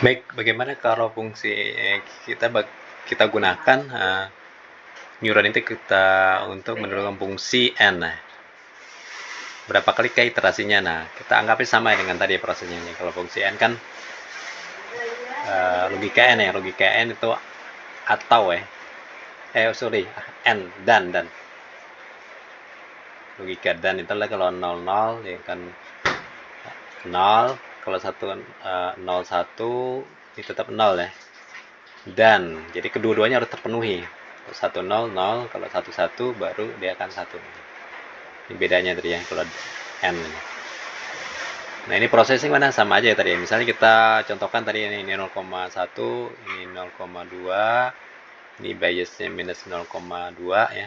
Baik, bagaimana kalau fungsi kita gunakan neuron itu kita untuk menentukan fungsi n. Nah, berapa kali ke iterasinya? Nah, kita anggapnya sama dengan tadi prosesnya ini. Kalau fungsi n kan logika n ya, logika n itu atau n dan logika dan itu adalah kalau 00 ya kan 0, kalau 01 itu tetap 0 ya. Dan jadi kedua-duanya harus terpenuhi. 100, kalau 11 baru dia akan 1. Ini bedanya tadi ya kalau n. Nah, ini prosesnya mana sama aja ya tadi. Misalnya kita contohkan tadi ini 0,1, ini 0,2, ini biasnya minus 0,2 ya.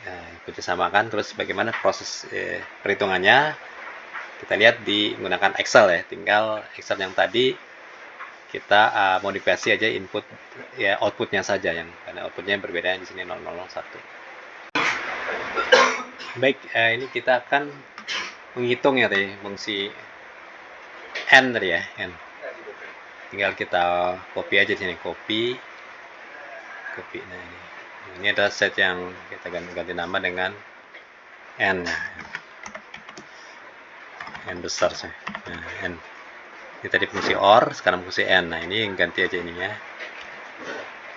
Nah, kita samakan terus bagaimana proses perhitungannya. Kita lihat menggunakan Excel ya. Tinggal Excel yang tadi kita modifikasi aja input ya, outputnya saja yang karena outputnya berbeda di sini 001. Baik, ini kita akan menghitung ya tadi fungsi n tadi ya, n. Tinggal kita copy aja di sini, copy. Nah, ini adalah set yang kita ganti nama dengan n. N besar sih. Nah, n. Ini tadi fungsi OR, sekarang fungsi n. Nah, ini ganti aja ininya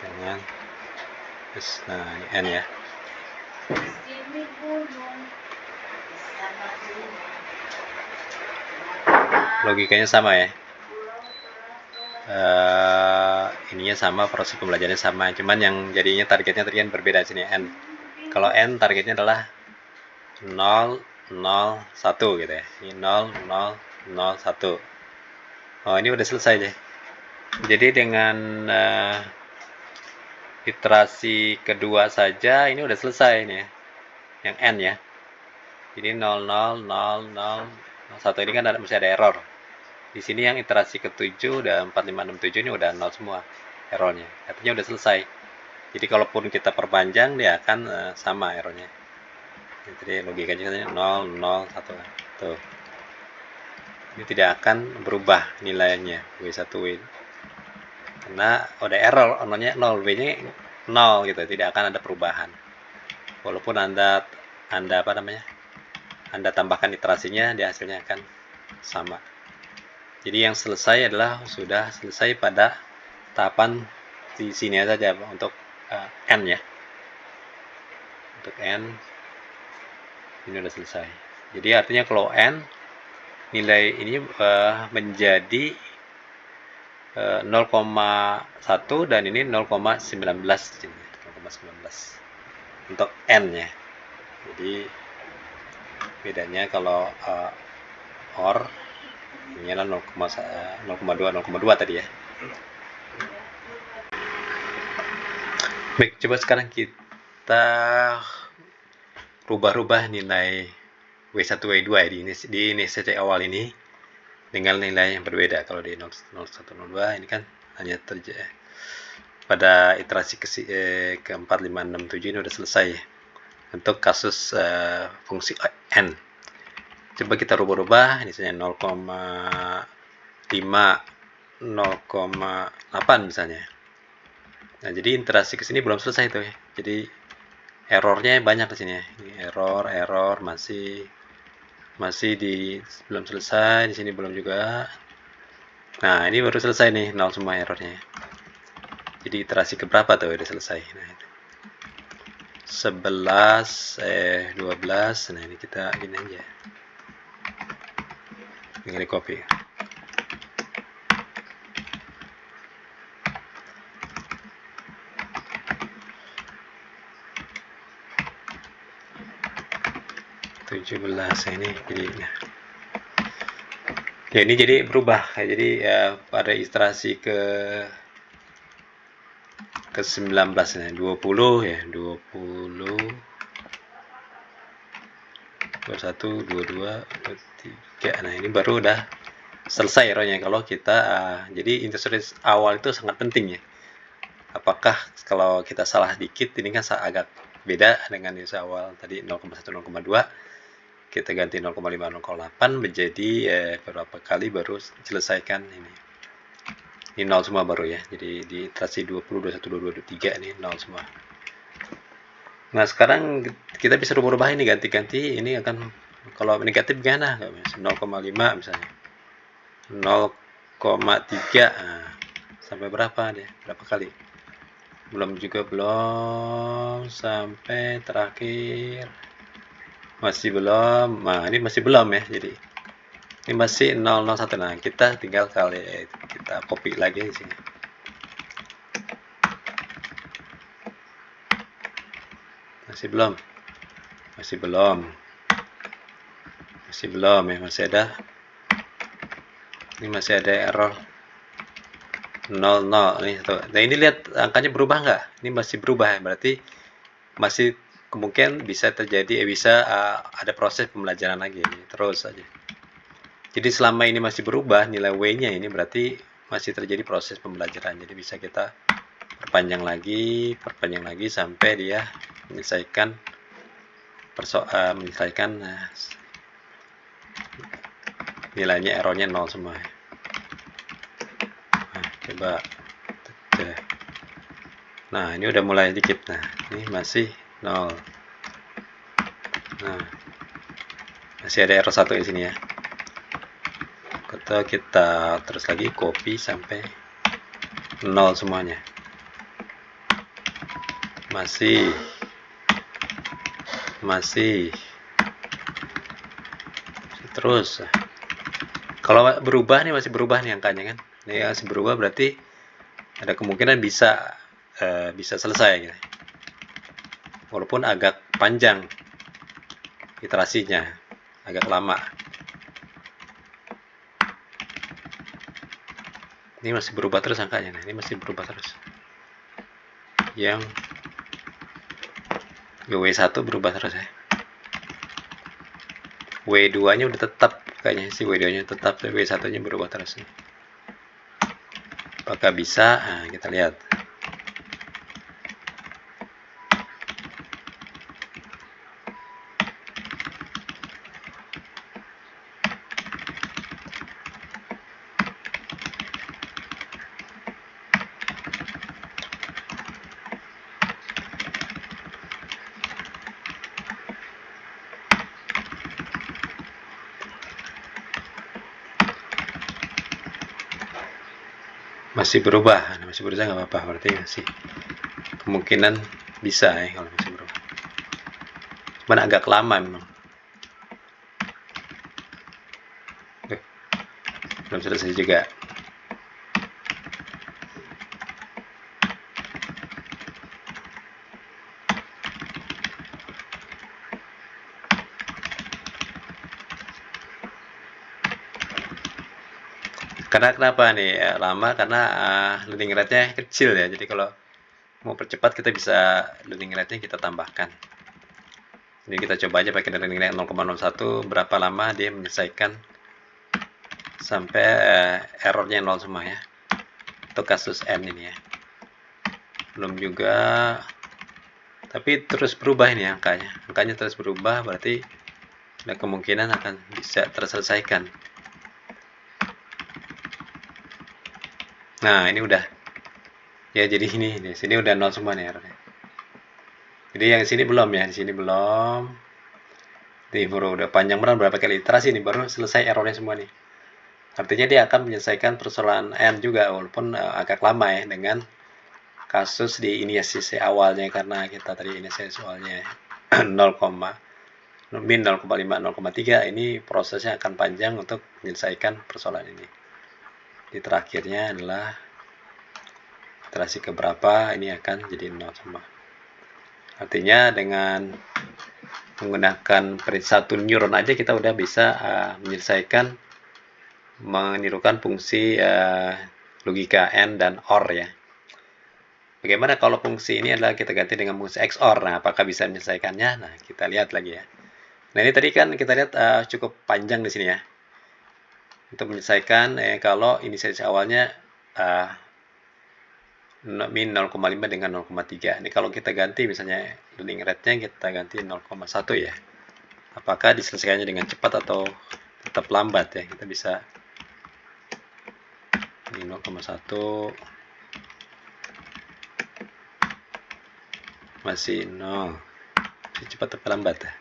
dengan nah, ini n ya. Logikanya sama ya. Ininya sama, proses pembelajarannya sama, cuman yang jadinya targetnya tadi kan berbeda sini n. Kalau n targetnya adalah 0, 0, 1 gitu ya. Ini 0, 0, 0, 1. Oh, ini udah selesai deh. Jadi dengan iterasi kedua saja ini udah selesai nih ya. Yang n ya. Jadi 0, 0, 0, 0, 1 ini kan masih ada error. Di sini yang iterasi ke-7 udah 4, 5, 6, 7 ini udah 0 semua errornya. Artinya udah selesai. Jadi kalaupun kita perpanjang dia akan sama errornya. Jadi logikanya 0, 0, 1. Tuh. Ini tidak akan berubah nilainya W1 W. Karena udah error, nolnya 0, W-nya 0 gitu, tidak akan ada perubahan. Walaupun Anda apa namanya? Anda tambahkan iterasinya, dia hasilnya akan sama. Jadi yang selesai adalah sudah selesai pada tahapan di sini saja untuk n ya. Untuk n ini sudah selesai. Jadi artinya kalau n nilai ini menjadi 0,1 dan ini 0,19 untuk n ya. Jadi bedanya kalau OR ini adalah 0,2 tadi ya. Baik, coba sekarang kita rubah-rubah nilai W1 W2 ya di ini saja awal ini dengan nilai yang berbeda. Kalau di 01 02 ini kan hanya terjadi pada iterasi ke-4, 5, 6, 7 ini udah selesai untuk kasus fungsi n. Coba kita rubah-rubah ini saja 0,5, 0,8 misalnya. Nah, jadi iterasi ke sini belum selesai tuh ya. Jadi errornya banyak di sini ya. Ini error masih belum selesai, di sini belum juga. Nah, ini baru selesai nih, 0 semua errornya. Jadi iterasi keberapa tuh udah selesai. Nah, itu. 11 12. Nah, ini kita gini aja. Tinggal di copy. Ini jadi ya, ini jadi berubah. Jadi pada iterasi ke-19 ya, 20 ya, 20 21 22 23. Nah, ini baru udah selesai errornya kalau kita jadi iterasi awal itu sangat penting ya. Apakah kalau kita salah dikit ini kan agak beda dengan iterasi awal tadi 0,1 0,2, kita ganti 0,5 0,8 menjadi berapa kali baru selesaikan ini. Ini 0 semua baru ya. Jadi di iterasi 20, 21, 22, 23 ini 0 semua. Nah, sekarang kita bisa rubah-rubah ini, ganti-ganti. Ini akan, kalau negatif gimana? 0,5 misalnya. 0,3. Nah, sampai berapa dia? Berapa kali? Belum sampai terakhir. Masih belum. Nah, ini masih belum ya. Jadi ini masih 001. Nah, kita tinggal kita copy lagi di sini. Masih belum ya, masih ada. Ini masih ada error 00 nih tuh. Nah, ini lihat angkanya berubah nggak? Ini masih berubah ya, berarti masih kemungkinan bisa terjadi, ada proses pembelajaran lagi ini, terus aja. Jadi selama ini masih berubah nilai W-nya, ini berarti masih terjadi proses pembelajaran. Jadi bisa kita perpanjang lagi sampai dia menyelesaikan nilainya, errornya 0 semua. Nah, coba. Nah, ini udah mulai dikit. Nah, ini masih 0. Nah, masih ada error 1 di sini ya. Kita terus lagi copy sampai 0 semuanya. Masih terus. Kalau berubah nih, masih berubah nih angkanya kan. Ini masih berubah, berarti ada kemungkinan bisa selesai gitu. Walaupun agak panjang iterasinya, agak lama. Ini masih berubah terus angkanya. Nah, ini masih berubah terus. Yang W1 berubah terus ya. W2-nya udah tetap, kayaknya sih W2-nya tetap, W1-nya berubah terus nih. Apakah bisa? Nah, kita lihat. Masih berubah nggak apa-apa, berarti masih kemungkinan bisa ya kalau masih berubah. Cuman agak lama memang. Belum selesai juga. Karena kenapa nih lama? Karena learning rate-nya kecil ya. Jadi kalau mau percepat, kita bisa learning rate-nya kita tambahkan. Jadi kita coba aja pakai learning rate 0,01, berapa lama dia menyelesaikan sampai errornya 0 semua ya. Untuk kasus N ini ya. Belum juga, tapi terus berubah ini angkanya. Angkanya terus berubah, berarti ada kemungkinan akan bisa terselesaikan. Nah, ini udah. Ya, jadi ini di sini udah 0 semua nih errornya. Jadi yang sini belum ya, di sini belum. Nih baru udah panjang berapa kali iterasi nih baru selesai errornya semua nih. Artinya dia akan menyelesaikan persoalan N juga, walaupun agak lama ya, dengan kasus di inisiasi awalnya, karena kita tadi inisiasi awalnya 0, min 0,5, 0,3, ini prosesnya akan panjang untuk menyelesaikan persoalan ini. Di terakhirnya adalah iterasi keberapa, ini akan jadi 0 semua. Artinya dengan menggunakan satu neuron aja kita udah bisa menyelesaikan, menirukan fungsi logika AND dan OR ya. Bagaimana kalau fungsi ini adalah kita ganti dengan fungsi XOR? Nah, apakah bisa menyelesaikannya? Nah, kita lihat lagi ya. Nah, ini tadi kan kita lihat cukup panjang di sini ya. Untuk menyelesaikan kalau inisiasi awalnya min 0,5 dengan 0,3. Ini kalau kita ganti misalnya learning rate-nya kita ganti 0,1 ya. Apakah diselesaikannya dengan cepat atau tetap lambat ya? Kita bisa Ini 0,1 masih 0. Masih cepat atau lambat ya?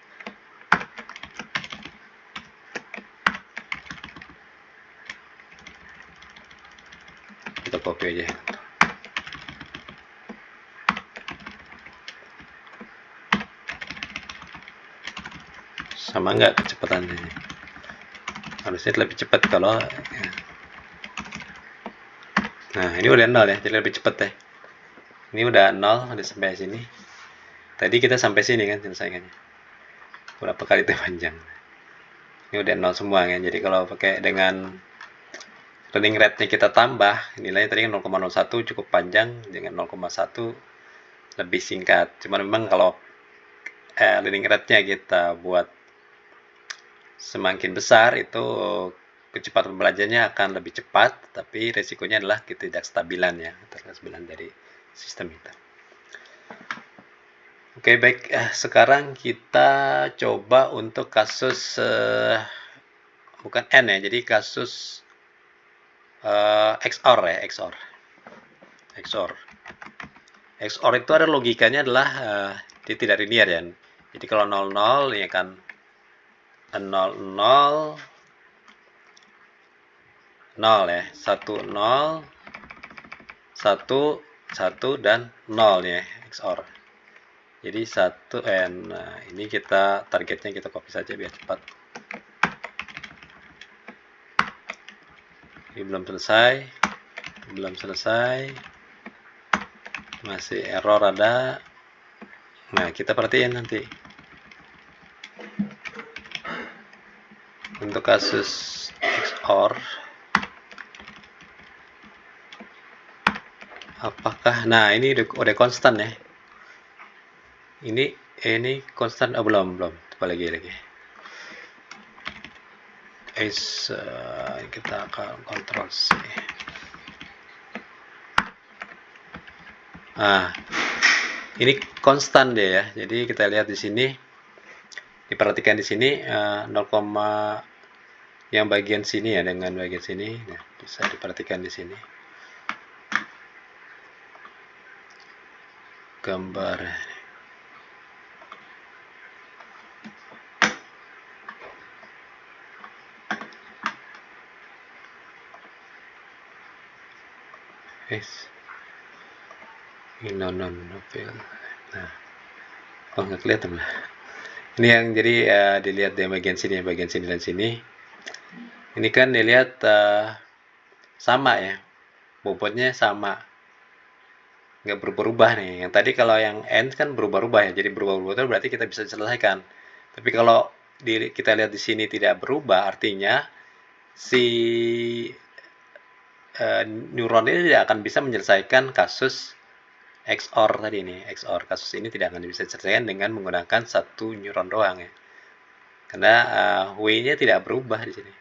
Kita copy aja. Sama nggak kecepatannya? Harusnya lebih cepat kalau ya. Nah, ini udah 0 ya, jadi lebih cepat ya. Ini udah 0, udah sampai sini. Tadi kita sampai sini kan selesaikannya. Berapa kali itu panjang? Ini udah 0 semua kan. Jadi kalau pakai dengan running rate-nya kita tambah, nilainya tadi kan 0,01 cukup panjang, dengan 0,1 lebih singkat. Cuman memang kalau running rate-nya kita buat semakin besar, itu kecepatan pembelajarannya akan lebih cepat, tapi resikonya adalah ketidakstabilan ya, ketidakstabilan dari sistem itu. Oke, baik. Sekarang kita coba untuk kasus bukan N ya, jadi kasus XOR ya, XOR. XOR itu ada logikanya adalah dia tidak linear ya. Jadi kalau 00 ini kan 00 0 ya, 1 0 1 1 dan 0 ya, XOR. Jadi 1 nah ini kita targetnya kita copy saja biar cepat. Ini belum selesai, masih error ada. Nah, kita perhatiin nanti untuk kasus XOR apakah, nah ini udah konstan ya, ini konstan. Belum, coba lagi kita akan kontrol C. Ini konstan deh ya, jadi kita lihat di sini, diperhatikan di sini 0, yang bagian sini ya dengan bagian sini. Nah, bisa diperhatikan di sini gambar. Ini novel. Nah, nggak kelihatan lah. Ini yang jadi dilihat di bagian sini dan sini. Ini kan dilihat sama ya, bobotnya sama, nggak berubah-ubah nih. Yang tadi kalau yang N kan berubah-ubah ya, jadi berubah-ubah itu berarti kita bisa selesaikan. Tapi kalau kita lihat di sini tidak berubah, artinya si neuron ini tidak akan bisa menyelesaikan kasus XOR tadi nih. XOR kasus ini tidak akan bisa diselesaikan dengan menggunakan satu neuron doang ya, karena W-nya tidak berubah di sini.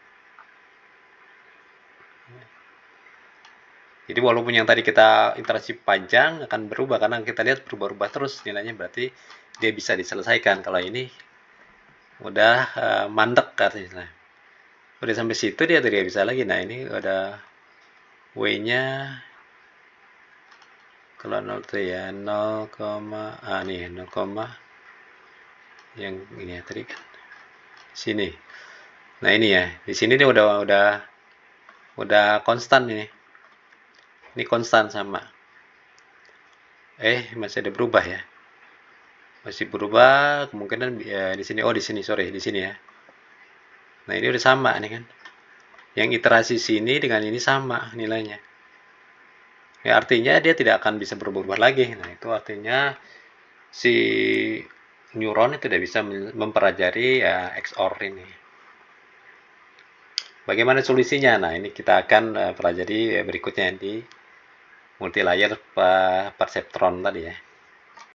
Jadi walaupun yang tadi kita interaksi panjang akan berubah, karena kita lihat berubah-ubah terus nilainya, berarti dia bisa diselesaikan. Kalau ini udah mandek katanya. Udah sampai situ dia tidak bisa lagi. Nah, ini udah W-nya kalau 0 tuh ya 0, nih 0, yang ini ya tadi kan sini. Nah, ini ya. Di sini dia udah konstan ini. Ini konstan sama. Masih ada berubah ya. Masih berubah, kemungkinan ya, di sini. Di sini, sorry, di sini ya. Nah, ini udah sama nih kan. Yang iterasi sini dengan ini sama nilainya. Ya, artinya dia tidak akan bisa berubah lagi. Nah, itu artinya si neuron itu tidak bisa mempelajari ya XOR ini. Bagaimana solusinya? Nah, ini kita akan pelajari berikutnya di multi layer perceptron tadi ya.